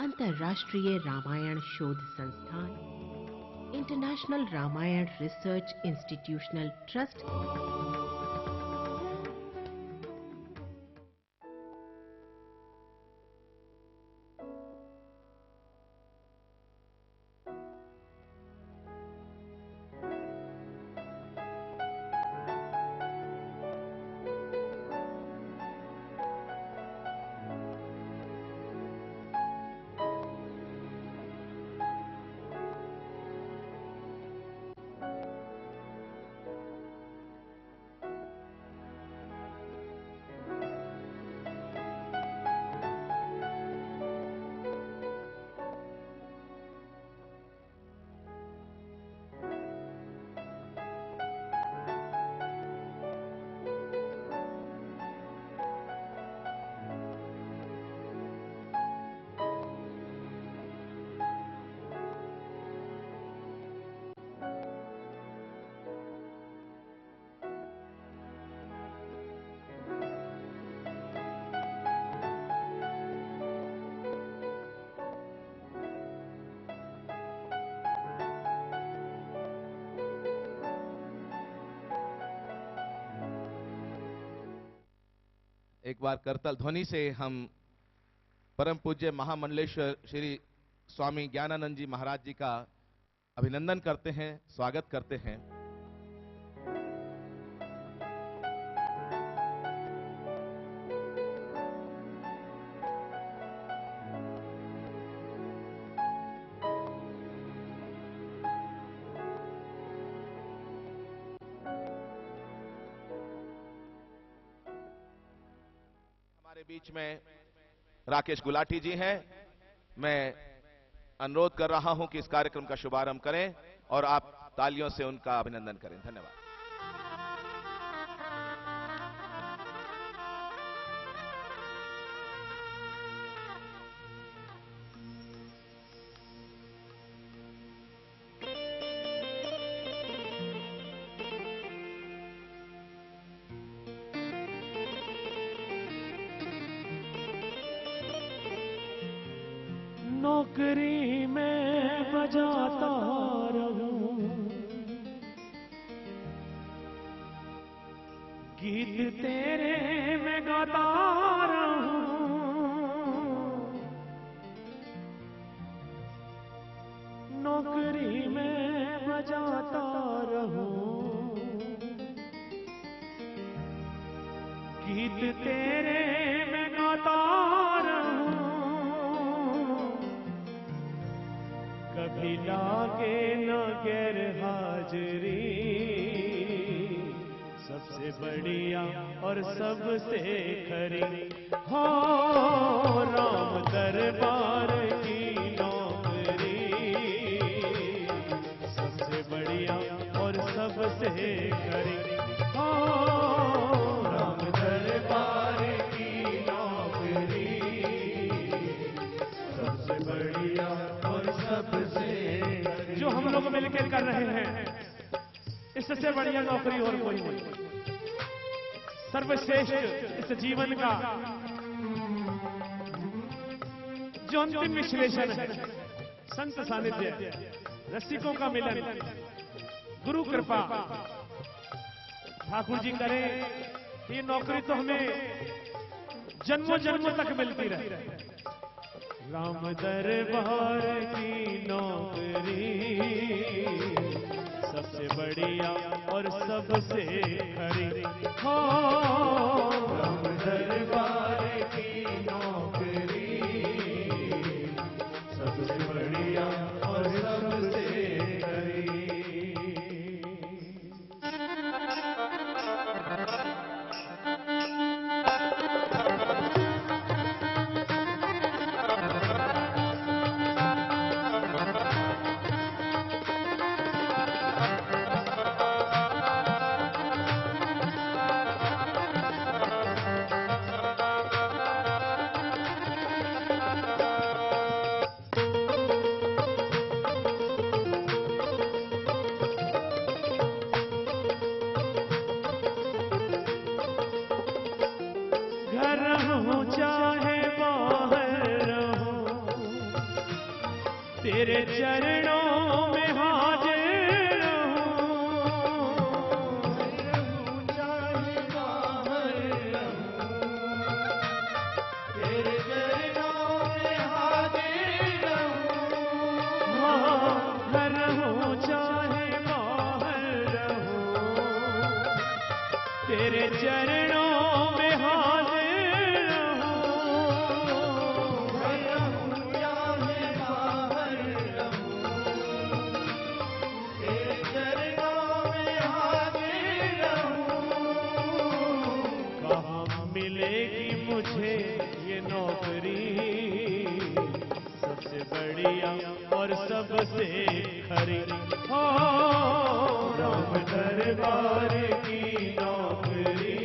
अंतर्राष्ट्रीय रामायण शोध संस्थान, international Ramayana research institutional trust, एक बार करतल ध्वनि से हम परम पूज्य महामंडलेश्वर श्री स्वामी ज्ञानानंद जी महाराज जी का अभिनंदन करते हैं, स्वागत करते हैं। बीच में राकेश गुलाटी जी हैं। मैं अनुरोध कर रहा हूं कि इस कार्यक्रम का शुभारंभ करें और आप तालियों से उनका अभिनंदन करें। धन्यवाद। नौकरी में बजाता रहूं गीत तेरे में गाता रहूं, नौकरी में बजाता रहूं गीत तेरे में गाता रहूं, कभी लागे न गैर हाजरी, सबसे बढ़िया और सबसे खरी हो राम दरबार की नौकरी, सबसे बढ़िया और सबसे खरी हो राम दरबार की नौकरी, सबसे बढ़िया और सबसे। जो हम लोग मिलकर कर रहे हैं इससे बढ़िया नौकरी और कोई नहीं। सर्वश्रेष्ठ इस जीवन का जो अंतिम विश्लेषण है, संत सानिध्य, रसिकों का मिलन, गुरु कृपा, ठाकुर जी करें ये नौकरी तो हमें जन्मों जन्मों तक मिलती रहे। राम दरबार की नौकरी, सबसे बढ़िया और सबसे खरी हो राम दरबार की नौकरी, सबसे बढ़िया और सबसे खरी। घर रहूं चाहे बाहर रहूं, तेरे चरणों में हाजिर रहूं, चाहे बाहर रहूं, तेरे चरणों में हाजिर रहूं, घर रहूं चाहे बाहर रहूं, तेरे चरणों में हाजिर मिलेगी मुझे ये नौकरी सबसे बढ़िया और सबसे खरी, हो राम दरबार की नौकरी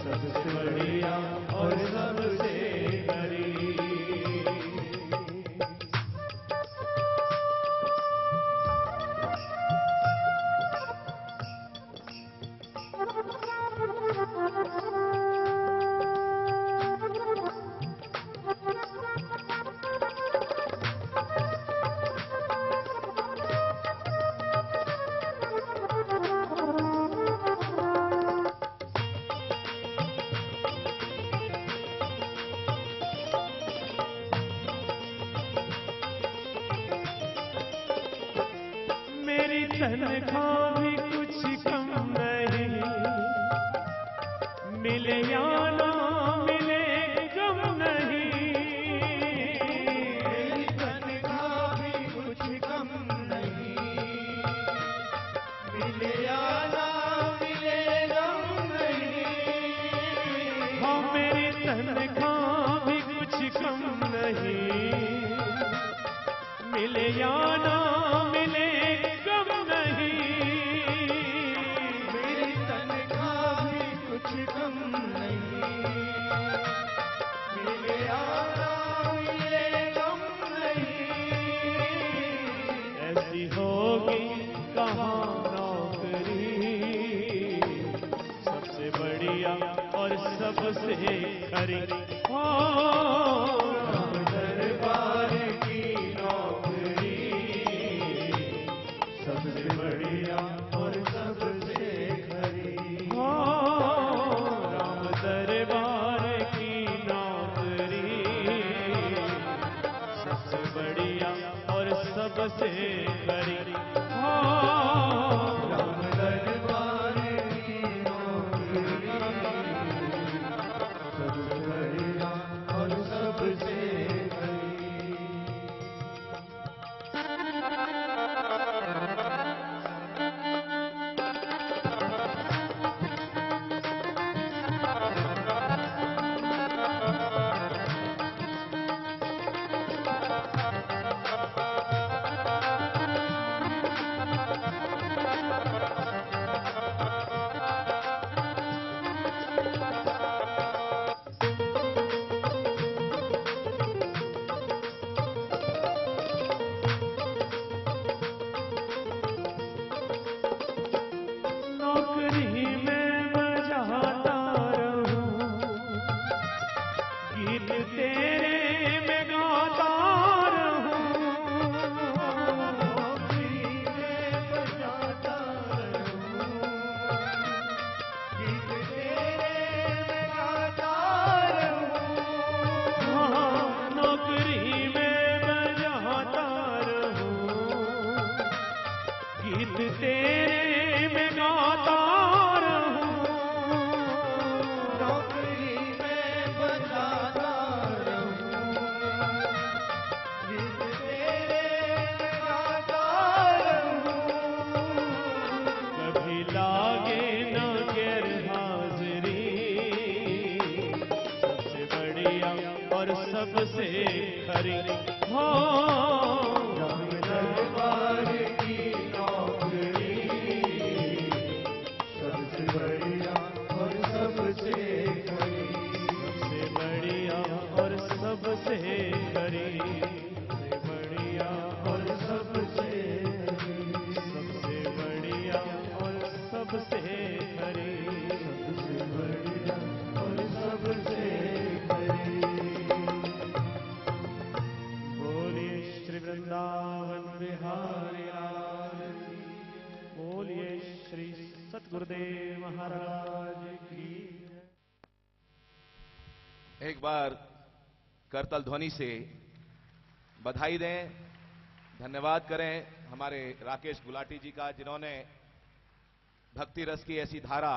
सबसे बढ़िया और सबसे खरी। मेरी तनख्वाह भी कुछ कम नहीं, मिले या ना मिले गम नहीं, मेरी तनख्वाह भी कुछ कम नहीं, मिले या ना मिले गम नहीं, हाँ मेरी तनख्वाह भी कुछ कम नहीं, मिले या ना मिले गम नहीं, मेरी तनख्वाह भी कुछ कम नहीं, मिले या ना मिले गम नहीं, ऐसी होगी कहाँ नौकरी सबसे बढ़िया और सबसे खरी, हो राम दरबार की नौकरी सबसे बढ़िया और सबसे खरी, हो राम दरबार की नौकरी सबसे बढ़िया और सबसे खरी, हो राम दरबार की नौकरी सबसे बढ़िया और सबसे खरी। नौकरी में बजाता रहूं, गीत तेरे में गाता रहूं, नौकरी में बजाता रहूं, गीत तेरे में गाता रहूं, नौकरी में बजाता रहूं, गीत तेरे में गाता रहूं, नौकरी में बजाता रहूं, गीत तेरे में गाता रहूं, कभी लागे ना गैर हाजिरी सबसे बढ़िया और सबसे खरी, हो राम दरबार की नौकरी सबसे बढ़िया और सबसे खरी, सबसे बढ़िया और सबसे खरी, सबसे बढ़िया और सबसे खरी, सबसे बढ़िया और सबसे खरी, सबसे बढ़िया और सबसे खरी। बोली एक बार करतल ध्वनि से बधाई दें, धन्यवाद करें हमारे राकेश गुलाटी जी का, जिन्होंने भक्ति रस की ऐसी धारा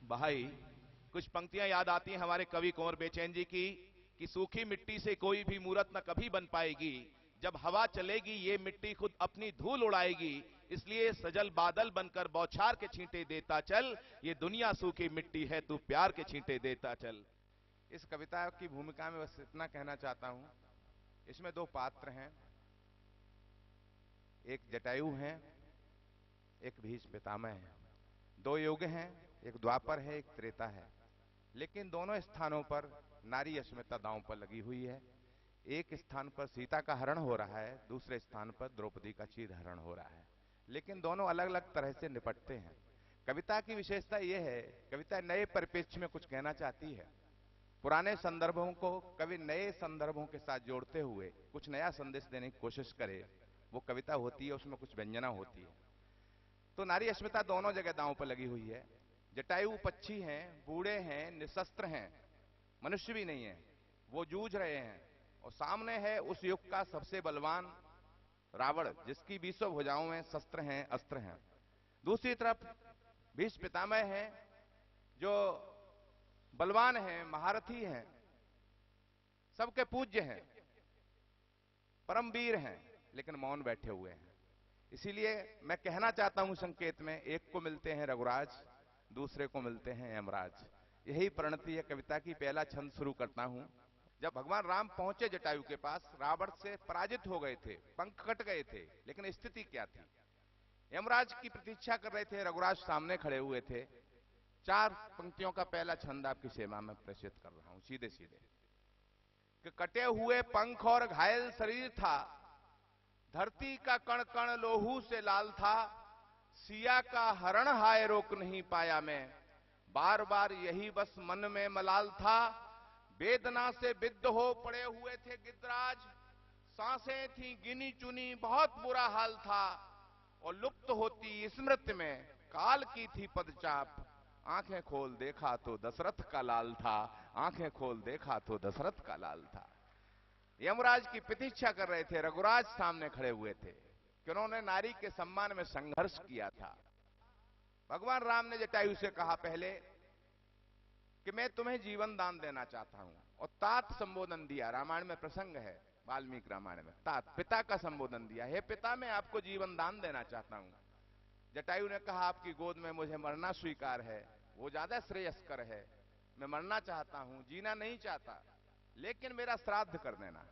बहाई। कुछ पंक्तियां याद आती हैं हमारे कवि कुंवर बेचैन जी की कि सूखी मिट्टी से कोई भी मूरत न कभी बन पाएगी, जब हवा चलेगी ये मिट्टी खुद अपनी धूल उड़ाएगी, इसलिए सजल बादल बनकर बौछार के छींटे देता चल, ये दुनिया सूखी मिट्टी है तू प्यार के छींटे देता चल। इस कविता की भूमिका में बस इतना कहना चाहता हूं, इसमें दो पात्र हैं, एक जटायु हैं, एक भीष्म पितामह है। दो युग हैं, एक द्वापर है, एक त्रेता है, लेकिन दोनों स्थानों पर नारी अस्मिता दांव पर लगी हुई है। एक स्थान पर सीता का हरण हो रहा है, दूसरे स्थान पर द्रौपदी का चीर हरण हो रहा है, लेकिन दोनों अलग अलग तरह से निपटते हैं। कविता की विशेषता यह है, कविता नए परिप्रेक्ष्य में कुछ कहना चाहती है। पुराने संदर्भों को कवि नए संदर्भों के साथ जोड़ते हुए कुछ नया संदेश देने की कोशिश करे, वो कविता होती है, उसमें कुछ व्यंजना होती है। तो नारी अस्मिता दोनों जगह दांव पर लगी हुई है। जटायु पक्षी हैं, बूढ़े हैं, निशस्त्र हैं, मनुष्य भी नहीं है, वो जूझ रहे हैं, और सामने है उस युग का सबसे बलवान रावण, जिसकी 20 भुजाओं में शस्त्र हैं, अस्त्र हैं। दूसरी तरफ भीष्म पितामह हैं, जो बलवान हैं, महारथी हैं, सबके पूज्य हैं, परमवीर हैं, लेकिन मौन बैठे हुए हैं। इसीलिए मैं कहना चाहता हूं संकेत में, एक को मिलते हैं रघुराज, दूसरे को मिलते हैं यमराज। यही परिणति है कविता की। पहला छंद शुरू करता हूं। जब भगवान राम पहुंचे जटायु के पास, रावण से पराजित हो गए थे, पंख कट गए थे, लेकिन स्थिति क्या थी? यमराज की प्रतीक्षा कर रहे थे, रघुराज सामने खड़े हुए थे। 4 पंक्तियों का पहला छंद आपकी सेवा में प्रेषित कर रहा हूं, सीधे सीधे। कि कटे हुए पंख और घायल शरीर था, धरती का कण कण लोहू से लाल था, सिया का हरण हाय रोक नहीं पाया मैं, बार बार यही बस मन में मलाल था, वेदना से विद्ध हो पड़े हुए थे गिद्धराज, सांसें थी गिनी चुनी, बहुत बुरा हाल था, और लुप्त होती स्मृति में काल की थी पदचाप, आंखें खोल देखा तो दशरथ का लाल था, आंखें खोल देखा तो दशरथ का लाल था। यमराज की प्रतीक्षा कर रहे थे, रघुराज सामने खड़े हुए थे कि उन्होंने नारी के सम्मान में संघर्ष किया था। भगवान राम ने जटायु से कहा पहले कि मैं तुम्हें जीवन दान देना चाहता हूं, और तात संबोधन दिया। रामायण में प्रसंग है, वाल्मीकि रामायण में, तात पिता का संबोधन दिया, हे पिता मैं आपको जीवन दान देना चाहता हूं। जटायु ने कहा आपकी गोद में मुझे मरना स्वीकार है, वो ज्यादा श्रेयस्कर है, मैं मरना चाहता हूं, जीना नहीं चाहता, लेकिन मेरा श्राद्ध कर देना।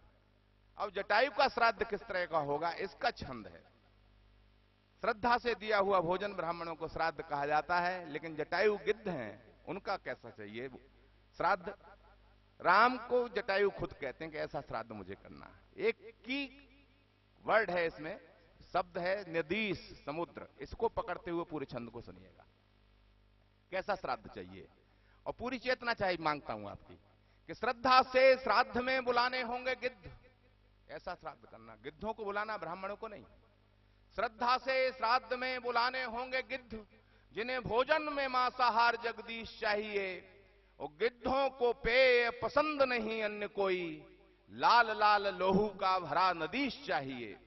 अब जटायु का श्राद्ध किस तरह का होगा, इसका छंद है। श्रद्धा से दिया हुआ भोजन ब्राह्मणों को श्राद्ध कहा जाता है, लेकिन जटायु गिद्ध हैं, उनका कैसा चाहिए श्राद्ध? राम को जटायु खुद कहते हैं कि ऐसा श्राद्ध मुझे करना। एक की वर्ड है इसमें, शब्द है नदीस, समुद्र। इसको पकड़ते हुए पूरे छंद को सुनिएगा, कैसा श्राद्ध चाहिए, और पूरी चेतना चाहिए मांगता हूं आपकी कि श्रद्धा से श्राद्ध में बुलाने होंगे गिद्ध। ऐसा श्राद्ध करना, गिद्धों को बुलाना, ब्राह्मणों को नहीं। श्रद्धा से श्राद्ध में बुलाने होंगे गिद्ध, जिन्हें भोजन में मांसाहार जगदीश चाहिए, और गिद्धों को पेय पसंद नहीं अन्य कोई, लाल लाल लोहू का भरा नदीश चाहिए।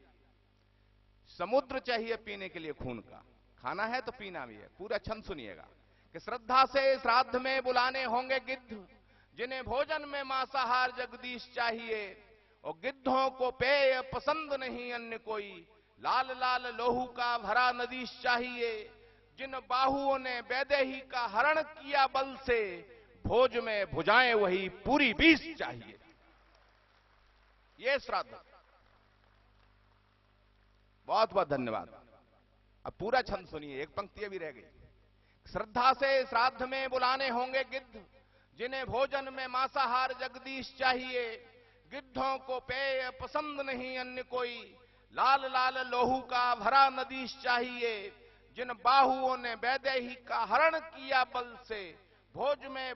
समुद्र चाहिए पीने के लिए खून का, खाना है तो पीना भी है। पूरा छंद सुनिएगा कि श्रद्धा से श्राद्ध में बुलाने होंगे गिद्ध, जिन्हें भोजन में मांसाहार जगदीश चाहिए, और गिद्धों को पेय पसंद नहीं अन्य कोई, लाल लाल लोहू का भरा नदीश चाहिए। जिन बाहुओं ने वैदेही का हरण किया बल से, भोज में भुजाएं वही पूरी 20 चाहिए। ये श्राद्ध। बहुत बहुत धन्यवाद। अब पूरा छंद सुनिए, एक पंक्ति भी रह गई। श्रद्धा से श्राद्ध में बुलाने होंगे गिद्ध, जिन्हें भोजन में मांसाहार जगदीश चाहिए, गिद्धों को पेय पसंद नहीं अन्य कोई, लाल लाल लोहू का भरा नदीश चाहिए। जिन बाहुओं ने वैदेही का हरण किया बल से, भोज में